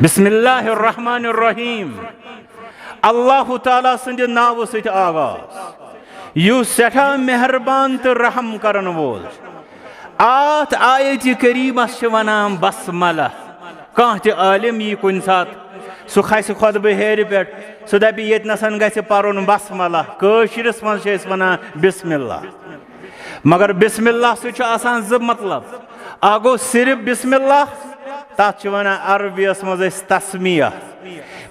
बिस्मिल्लाहिर रहमानिर रहीम अल्लाह ताला सद नाव सत आगाज युस सठा मेहरबान तो रहम करन वोल आत आयत करीमस वनान बसमला कह त आलिम यी कुन सात सह खस खुतब हेर पे सह दप ये नसन गि पर्न बसमला कशिरस मज वनान बिस्मिल्लाह मगर बिस्मिल्लाह सह ज मतलब आ गो सिर्फ बिस्मिल्लाह तथ वनान अरबियस मज तस्मिया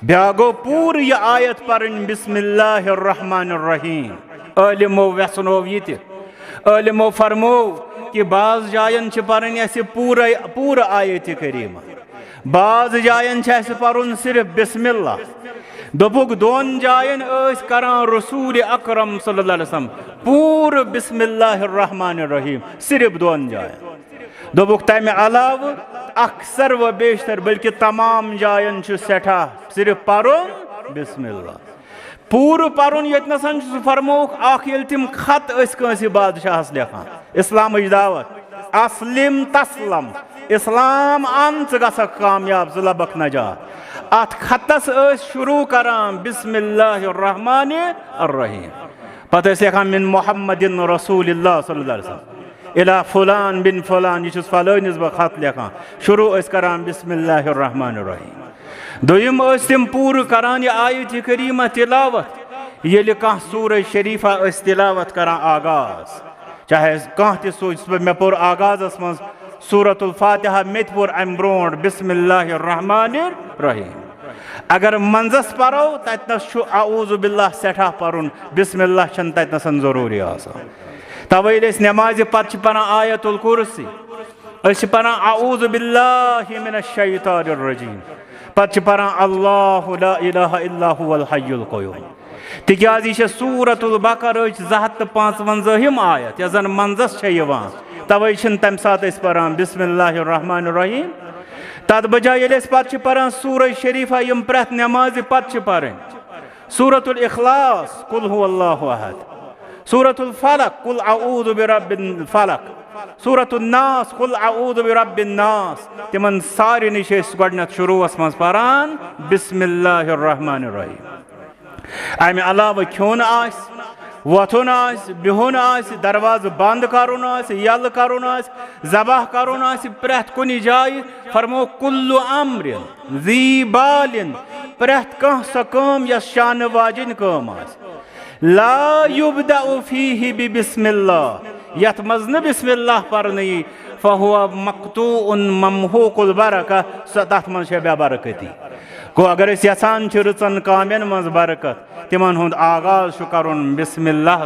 ब्या गो पूर यह आयत पर्न बिस्मिल्लाहिर रहमानिर रहीम आलिमो व्यसनो ये आलिमो फरमो कि बाज जायन पर्न पूर आयत करीमा बाज जायन पर्न सिर्फ बिस्मिल्लाह दोपुक दोन जायन करान रसूल अकरम सल्लल्लाहु अलैहि वसल्लम पूर बिस्मिल्लाहिर रहमानिर रहीम सिर्फ दोन जायन दोपुक तमे अलाव अक्सर व बेशतर बल्कि तमाम जायन सठा सिर्फ पर्न बिस्मिल्लाह पूर पर्न ये फरमोक तिम खत बादशाह लिखान इस्लाम दावत असलिम तस्लम इस्लाम अन गसक कामयाब ज लबक नजात अत खतस शुरू करान बिस्मिल्लाहिर रहमानिर रहीम पत लिखान मिन मुहम्मदिन रसूलिल्लाह सल्लल्लाहु अलैहि वसल्लम इला फलान बिन फलान यह फलानिस बह खत लिखान शुरू करान बिस्मिल्लाहिर रहमानिर रहीम दोयम तिम पूर करान यह आयत करीमा तिलावत ये कह सूरह शरीफा तिलावत करान आगाज चाहे कह सोच मे पोर आगाजस मज सूरतुल फातिहा मे पोर अम ब्रोट बिस्मिल्लाहिर रहमानिर रहीम अगर मंजस परो ततनस अऊज़ु बिल्लाह सठा पर्न बिस्मिल्लाह छन ततनसन जरूरी आसान तवे नमाज पत परान आयतुल कुर्सी परान अऊज़ु बिल्लाहि मिनश शैतानिर रजीम पत परान अल्लाहु ला इलाहा इल्ला हुवल हय्युल क़य्यूम तिकाज यह सूरतुल बकरा 255 आयत यह जन मंजस तवे तम सात परान बिस्मिल्लाहिर रहमानिर रहीम तद बजाय ये पत परान सूरह शरीफा यम प्रत नमाज पत पर्न सूरतुल इखलास कुल हुवल्लाहु अहद सूरतुल फलक कुल अऊज़ु बिरब्बिल फलक सूरतुन नास कुल अऊज़ु बिरब्बिन नास तिमन सारे निश गडनत शुरूस मज परान बिस्मिल्लाहिर रहमानिर रहीम अमे अलाव खोन वथुन बिहुन दरवाज बंद करुन यल करुन जबह करुन प्रत कुन जाय फरमो कुल्लु अम्रिन ज़ी बालिन प्रत कह सो कम यस शान वाजिन कम ला युबदअ फीहि बिस्मिल्लाह यथ मज न बिस्मिल्लाह पर्न फहुव मक़तूउन ममहूकुल बरका तथ मज बेबरकती गो अगर यसान रचन कामन मज बरकत तिमन हुंद आगाज करुन बिस्मिल्लाह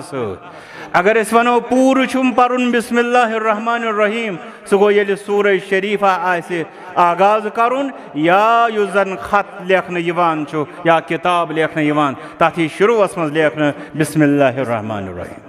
अगर वनो पूर पर्न बिस्मिल्लाहिर रहमानिर रहीम सह गो ये सूरह शरीफा आगाज करुन या युस जन खत लेखन या किताब लेखन तथ शुरूस मज लेखन बिस्मिल्लाहिर रहमानिर रहीम।